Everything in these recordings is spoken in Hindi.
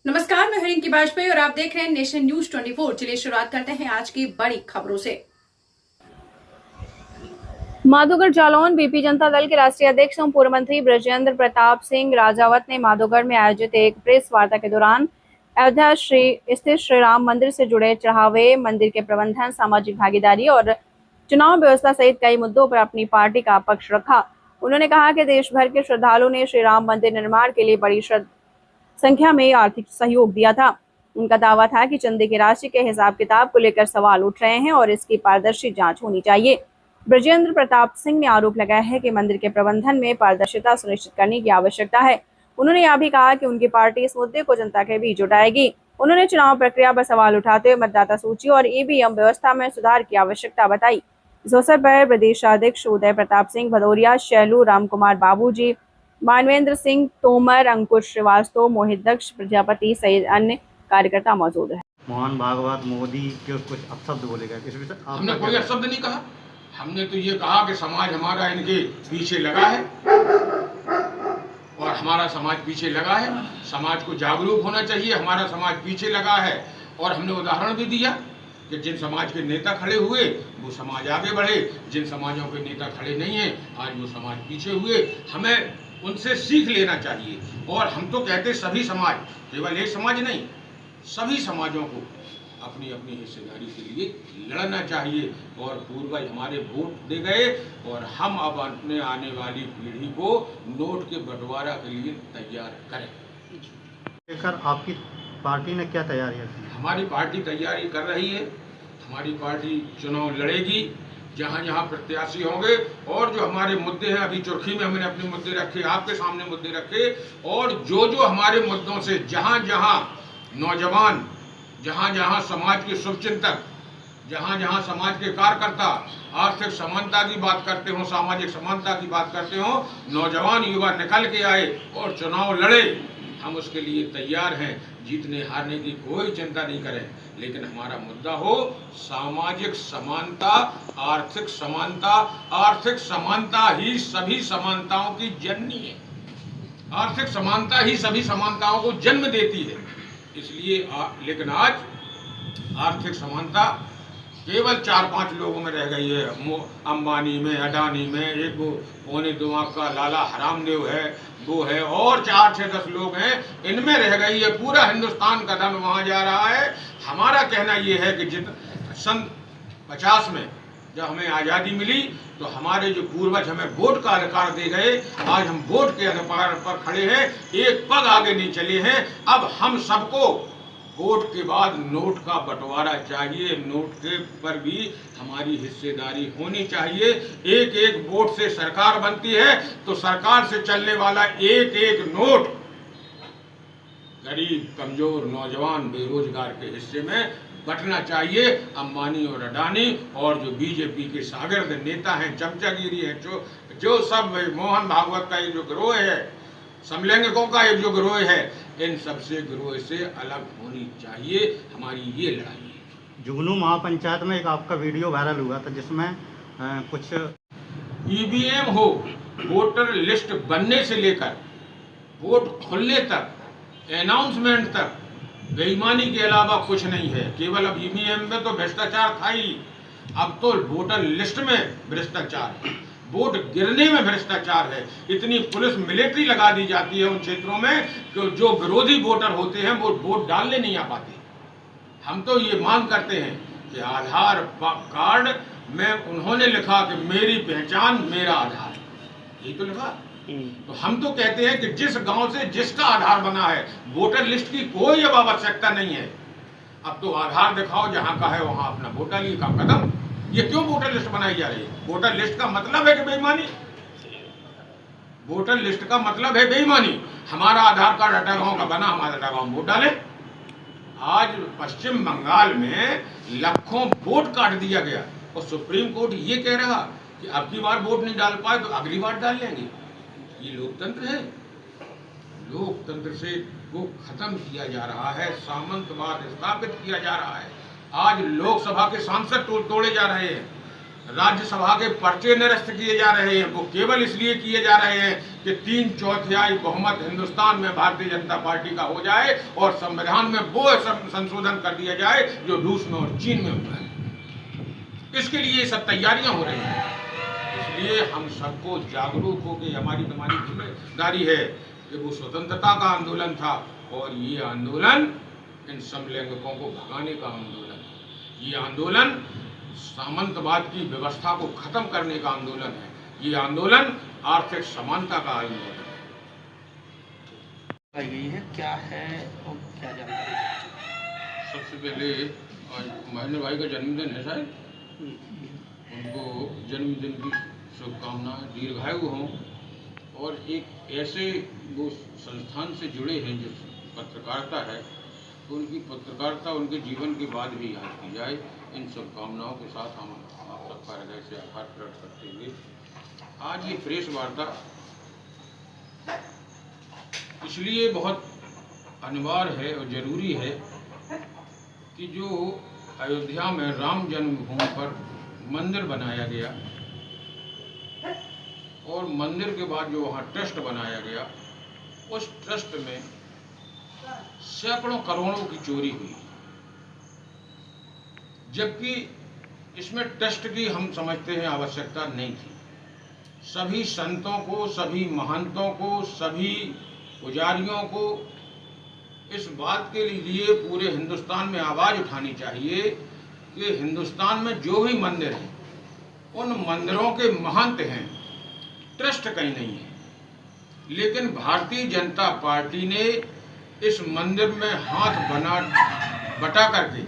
नमस्कार, मैं रिंकी वाजपेयी और आप देख रहे हैं नेशन न्यूज 24। चलिए शुरुआत करते हैं आज की बड़ी खबरों से। माधोगढ़ जालौन बीपी जनता दल के राष्ट्रीय अध्यक्ष एवं पूर्व मंत्री ब्रजेंद्र प्रताप सिंह राजावत ने माधोगढ़ में आयोजित एक प्रेस वार्ता के दौरान अयोध्या स्थित श्री राम मंदिर से जुड़े चढ़ावे, मंदिर के प्रबंधन, सामाजिक भागीदारी और चुनाव व्यवस्था सहित कई मुद्दों पर अपनी पार्टी का पक्ष रखा। उन्होंने कहा कि देश भर के श्रद्धालुओं ने श्री राम मंदिर निर्माण के लिए बड़ी संख्या में आर्थिक सहयोग दिया था। उनका दावा था कि चंदे की राशि के हिसाब किताब को लेकर सवाल उठ रहे हैं और इसकी पारदर्शी जांच होनी चाहिए। ब्रजेंद्र प्रताप सिंह ने आरोप लगाया है कि मंदिर के प्रबंधन में पारदर्शिता सुनिश्चित करने की आवश्यकता है। उन्होंने यह भी कहा कि उनकी पार्टी इस मुद्दे को जनता के बीच उठाएगी। उन्होंने चुनाव प्रक्रिया पर सवाल उठाते हुए मतदाता सूची और ईवीएम व्यवस्था में सुधार की आवश्यकता बताई। इस अवसर पर प्रदेशाध्यक्ष उदय प्रताप सिंह भदौरिया, शैलू रामकुमार बाबूजी, मानवेंद्र सिंह तोमर, अंकुश श्रीवास्तव, मोहित दक्ष प्रजापति सहित अन्य कार्यकर्ता मौजूद है। मोहन भागवत मोदी के कुछ अपशब्द बोले गए, इस विषय हमने कोई अपशब्द नहीं कहा। हमने तो ये कहा कि समाज हमारा इनके पीछे लगा है और हमारा समाज पीछे लगा है। समाज को जागरूक होना चाहिए, हमारा समाज पीछे लगा है। और हमने उदाहरण भी दिया कि जिन समाज के नेता खड़े हुए वो समाज आगे बढ़े, जिन समाजों के नेता खड़े नहीं हैं आज वो समाज पीछे हुए। हमें उनसे सीख लेना चाहिए। और हम तो कहते सभी समाज, केवल एक समाज नहीं, सभी समाजों को अपनी अपनी हिस्सेदारी के लिए लड़ना चाहिए। और पूर्वज हमारे वोट दे गए और हम अब अपने आने वाली पीढ़ी को नोट के बंटवारा के लिए तैयार करें। लेकर आपकी पार्टी ने क्या तैयारियां की? हमारी पार्टी तैयारी कर रही है। हमारी पार्टी चुनाव लड़ेगी जहाँ जहाँ प्रत्याशी होंगे। और जो हमारे मुद्दे हैं, अभी चुरखी में हमने अपने मुद्दे रखे, आपके सामने मुद्दे रखे। और जो जो हमारे मुद्दों से जहाँ जहाँ नौजवान, जहाँ जहाँ समाज के शुभचिंतक, जहाँ जहाँ समाज के कार्यकर्ता आर्थिक समानता की बात करते हो, सामाजिक समानता की बात करते हो, नौजवान युवा निकल के आए और चुनाव लड़े, हम उसके लिए तैयार हैं। जीतने हारने की कोई चिंता नहीं करें, लेकिन हमारा मुद्दा हो सामाजिक समानता, आर्थिक समानता। आर्थिक समानता ही सभी समानताओं की जननी है। आर्थिक समानता ही सभी समानताओं को जन्म देती है। इसलिए लेकिन आज आर्थिक समानता केवल 4-5 लोगों में रह गई है। अंबानी में, अडानी में, एक वो पौने दिमाग का लाला हरामदेव है, वो है, और 4-6-10 लोग हैं, इनमें रह गई है। पूरा हिंदुस्तान का धन वहाँ जा रहा है। हमारा कहना ये है कि सन 50 में जब हमें आज़ादी मिली तो हमारे जो पूर्वज हमें वोट का अधिकार दे गए, आज हम वोट के अधिकार पर खड़े हैं, एक पग आगे नहीं चले हैं। अब हम सबको वोट के बाद नोट का बंटवारा चाहिए। नोट के पर भी हमारी हिस्सेदारी होनी चाहिए। एक एक वोट से सरकार बनती है, तो सरकार से चलने वाला एक एक नोट गरीब, कमजोर, नौजवान, बेरोजगार के हिस्से में बटना चाहिए। अंबानी और अडानी और जो बीजेपी के शागिर्द नेता हैं, चमचागिरी है, जो सब मोहन भागवत का एक जो गिरोह है, समलैंगिकों का एक जो गिरोह है, इन सबसे गिरोह से अलग होनी चाहिए। हमारी ये लड़ाई है। जुगनू महापंचायत में एक आपका वीडियो वायरल हुआ था जिसमें कुछ ईवीएम हो, वोटर लिस्ट बनने से लेकर वोट खुलने तक, अनाउंसमेंट तक बेईमानी के अलावा कुछ नहीं है। केवल अब ईवीएम में तो भ्रष्टाचार था ही, अब तो वोटर लिस्ट में भ्रष्टाचार है, वोट गिरने में भ्रष्टाचार है। इतनी पुलिस मिलिट्री लगा दी जाती है उन क्षेत्रों में कि जो विरोधी वोटर होते हैं वो वोट डालने नहीं आ पाते। हम तो ये मांग करते हैं कि आधार कार्ड में उन्होंने लिखा कि मेरी पहचान मेरा आधार, यही तो लिखा। तो हम तो कहते हैं कि जिस गांव से जिसका आधार बना है, वोटर लिस्ट की कोई अब आवश्यकता नहीं है। अब तो आधार दिखाओ, जहां का है वहां अपना वोट डालिए, का कदम। ये क्यों वोटर लिस्ट बनाई जा रही है? वोटर लिस्ट का मतलब है कि बेईमानी, वोटर लिस्ट का मतलब है बेईमानी। हमारा आधार कार्ड अटागांव का बना, हमारा अटागांव वोट डाले। आज पश्चिम बंगाल में लाखों वोट काट दिया गया और सुप्रीम कोर्ट ये कह रहा कि अब की बार वोट नहीं डाल पाए तो अगली बार डाल लेंगे। ये लोकतंत्र है? लोकतंत्र से वो खत्म किया जा रहा है, सामंतवाद स्थापित किया जा रहा है। आज लोकसभा के सांसद तोड़े जा रहे हैं। राज्यसभा के पर्चे निरस्त किए जा रहे हैं, वो केवल इसलिए किए जा रहे हैं कि 3/4 बहुमत हिंदुस्तान में भारतीय जनता पार्टी का हो जाए और संविधान में वो संशोधन कर दिया जाए जो रूस में और चीन में हुआ है। इसके लिए सब तैयारियां हो रही हैं। इसलिए हम सबको जागरूक होकर हमारी जिम्मेदारी है कि वो स्वतंत्रता का आंदोलन था और ये आंदोलन इन समलैंगिकों को भगाने का आंदोलन है। ये आंदोलन सामंतवाद की व्यवस्था को खत्म करने का आंदोलन है। ये आंदोलन आर्थिक समानता का आंदोलन है। यही है क्या है और क्या जानकारी? सबसे पहले आज महेंद्र भाई का जन्मदिन है शायद, उनको जन्मदिन की शुभकामनाएं, दीर्घायु हों और एक ऐसे वो संस्थान से जुड़े हैं जो पत्रकारिता है, तो उनकी पत्रकारिता उनके जीवन के बाद भी याद की जाए। इन शुभकामनाओं के साथ हम आप सबका हृदय से आभार प्रकट करते हुए आज ये प्रेस वार्ता इसलिए बहुत अनिवार्य है और ज़रूरी है कि जो अयोध्या में राम जन्मभूमि पर मंदिर बनाया गया और मंदिर के बाद जो वहाँ ट्रस्ट बनाया गया, उस ट्रस्ट में सैकड़ों करोड़ों की चोरी हुई, जबकि इसमें ट्रस्ट की हम समझते हैं आवश्यकता नहीं थी। सभी संतों को, सभी महंतों को, सभी पुजारियों को इस बात के लिए पूरे हिंदुस्तान में आवाज़ उठानी चाहिए कि हिंदुस्तान में जो भी मंदिर हैं उन मंदिरों के महंत हैं, ट्रस्ट कहीं नहीं है। लेकिन भारतीय जनता पार्टी ने इस मंदिर में हाथ बटा करके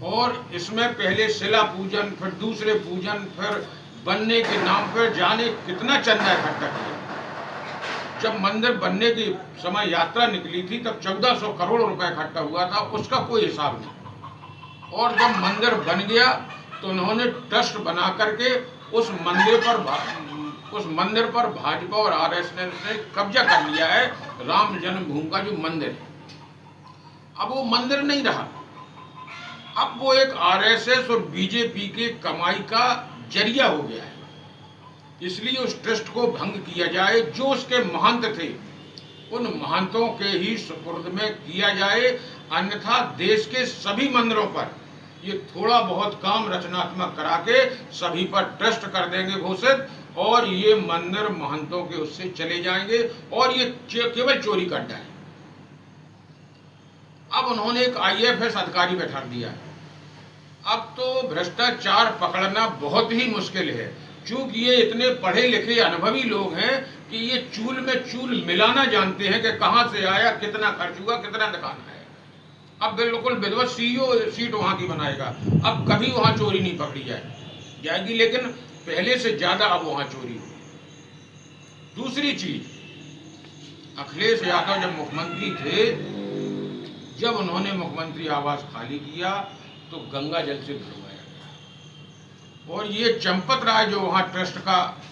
और इसमें पहले शिला पूजन, फिर दूसरे पूजन, फिर बनने के नाम पर जाने कितना चंदा इकट्ठा किया। जब मंदिर बनने की समय यात्रा निकली थी तब 1400 करोड़ रुपए इकट्ठा हुआ था, उसका कोई हिसाब नहीं। और जब मंदिर बन गया तो उन्होंने ट्रस्ट बना करके उस मंदिर पर भाजपा और आरएसएस ने कब्जा कर लिया है। राम जन्मभूमि का जो मंदिर है, अब वो मंदिर नहीं रहा, अब वो एक आरएसएस और बीजेपी के कमाई का जरिया हो गया है। इसलिए उस ट्रस्ट को भंग किया जाए, जो उसके महंत थे उन महंतों के ही सुपुर्द में किया जाए, अन्यथा देश के सभी मंदिरों पर ये थोड़ा बहुत काम रचनात्मक करा के सभी पर ट्रस्ट कर देंगे घोषित, और ये मंदिर महंतों के उससे चले जाएंगे और ये केवल चोरी का अड्डा है। अब उन्होंने एक आईएफएस अधिकारी बैठा दिया है। अब तो भ्रष्टाचार पकड़ना बहुत ही मुश्किल है, क्योंकि ये इतने पढ़े लिखे अनुभवी लोग हैं कि ये चूल में चूल मिलाना जानते हैं कि कहां से आया, कितना खर्च हुआ, कितना दिखाना है। अब बिल्कुल विधिवत सीईओ सीट वहां की बनाएगा, अब कभी वहां चोरी नहीं पकड़ी जाएगी, लेकिन पहले से ज्यादा अब वहां चोरी हुई। दूसरी चीज, अखिलेश यादव जब मुख्यमंत्री थे, जब उन्होंने मुख्यमंत्री आवास खाली किया तो गंगा जल से भरवाया गया, और ये चंपत राय जो वहां ट्रस्ट का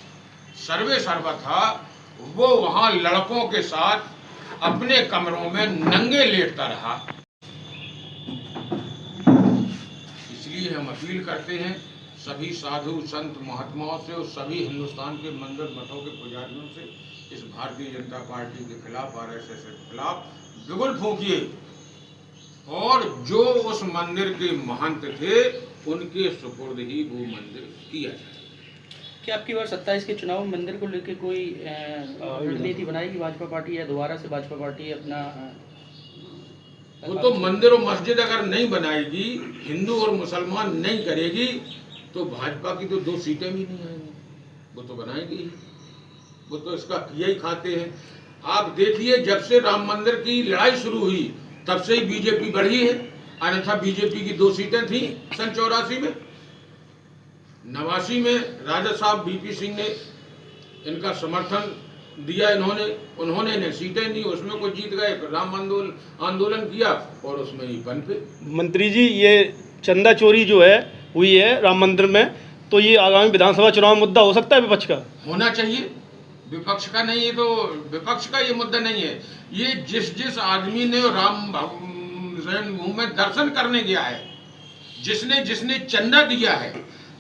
सर्वा था, वो वहां लड़कों के साथ अपने कमरों में नंगे लेटता रहा। इसलिए हम अपील करते हैं सभी साधु संत महात्माओं से और सभी हिंदुस्तान के मंदिर मठों के पुजारियों से, इस भारतीय जनता पार्टी के खिलाफ, आरएसएस के खिलाफ बिगुल फूंकिए और जो उस मंदिर के महंत थे उनके सुपुर्द ही वो मंदिर किया जाए। क्या आपकी बार 27 के चुनाव में मंदिर को लेकर कोई रणनीति बनाएगी भाजपा पार्टी, या दोबारा से भाजपा पार्टी अपना वो तो मंदिर और मस्जिद अगर नहीं बनाएगी, हिंदू और मुसलमान नहीं करेगी, तो भाजपा की तो 2 सीटें भी नहीं आएंगी। वो तो बनाएगी, वो तो इसका किया ही खाते हैं। आप देखिए, जब से राम मंदिर की लड़ाई शुरू हुई तब से ही बीजेपी बढ़ी है, अन्यथा बीजेपी की 2 सीटें थी सन 84 में। 89 में राजा साहब बीपी सिंह ने इनका समर्थन दिया, उन्होंने इन्हें सीटें दी, उसमें कोई जीत गए, राम आंदोलन किया और उसमें ही बन पे। मंत्री जी, ये चंदा चोरी जो है हुई है राम मंदिर में, तो ये आगामी विधानसभा चुनाव में मुद्दा हो सकता है विपक्ष का? होना चाहिए, विपक्ष का नहीं है, तो विपक्ष का ये मुद्दा नहीं है। ये जिस आदमी ने राम जन्मभूमि में दर्शन करने गया है, जिसने चंदा दिया है,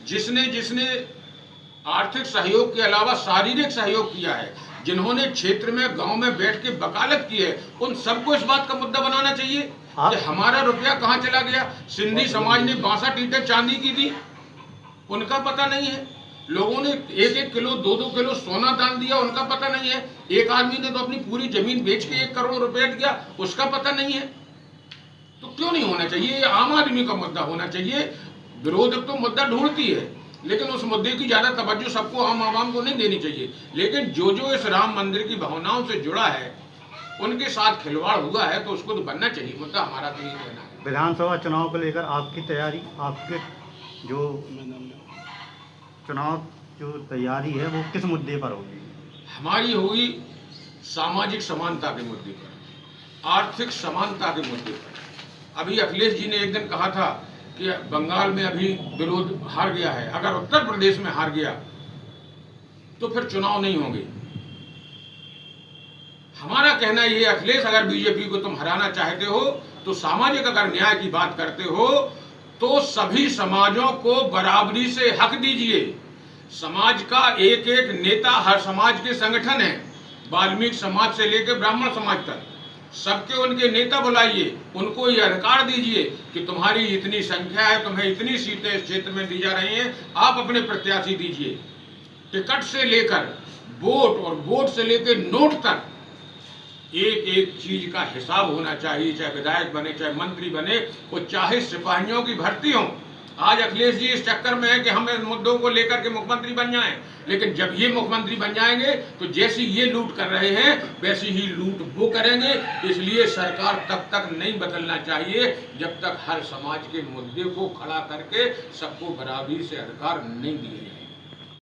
जिसने जिसने आर्थिक सहयोग के अलावा शारीरिक सहयोग किया है, जिन्होंने क्षेत्र में गांव में बैठ के वकालत की है, उन सबको इस बात का मुद्दा बनाना चाहिए कि हमारा रुपया कहाँ चला गया। सिंधी समाज ने 62 ईंटें चांदी की थी, उनका पता नहीं है। लोगों ने 1-1 किलो 2-2 किलो सोना दान दिया, उनका पता नहीं है। एक आदमी ने तो अपनी पूरी जमीन बेच के 1 करोड़ रुपया दिया, उसका पता नहीं है। तो क्यों नहीं होना चाहिए? ये आम आदमी का मुद्दा होना चाहिए। विरोध तो मुद्दा ढूंढती है, लेकिन उस मुद्दे की ज्यादा तवज्जो सबको आम आवाम को नहीं देनी चाहिए। लेकिन जो जो इस राम मंदिर की भावनाओं से जुड़ा है, उनके साथ खिलवाड़ हुआ है, तो उसको तो बनना चाहिए। मुद्दा हमारा तो ये कहना है। विधानसभा चुनाव को लेकर आपकी तैयारी, आपके जो चुनाव जो तैयारी है वो किस मुद्दे पर होगी? हमारी होगी सामाजिक समानता के मुद्दे पर, आर्थिक समानता के मुद्दे पर। अभी अखिलेश जी ने एक दिन कहा था कि बंगाल में अभी विरोध हार गया है, अगर उत्तर प्रदेश में हार गया तो फिर चुनाव नहीं होंगे। हमारा कहना यह है, अखिलेश, अगर बीजेपी को तुम हराना चाहते हो तो सामाजिक अगर न्याय की बात करते हो तो सभी समाजों को बराबरी से हक दीजिए। समाज का एक एक नेता हर समाज के संगठन है, वाल्मीकि समाज से लेकर ब्राह्मण समाज तक सबके उनके नेता बुलाइए, उनको ये अधिकार दीजिए कि तुम्हारी इतनी संख्या है, तुम्हें इतनी सीटें इस क्षेत्र में दी जा रही हैं, आप अपने प्रत्याशी दीजिए। टिकट से लेकर वोट और वोट से लेकर नोट तक एक एक चीज का हिसाब होना चाहिए। चाहे विधायक बने, चाहे मंत्री बने, वो चाहे सिपाहियों की भर्ती हो। आज अखिलेश जी इस चक्कर में है कि हम इन मुद्दों को लेकर के मुख्यमंत्री बन जाएं, लेकिन जब ये मुख्यमंत्री बन जाएंगे तो जैसी ये लूट कर रहे हैं वैसी ही लूट वो करेंगे। इसलिए सरकार तब तक नहीं बदलना चाहिए जब तक हर समाज के मुद्दे को खड़ा करके सबको बराबरी से अधिकार नहीं दिए जाए।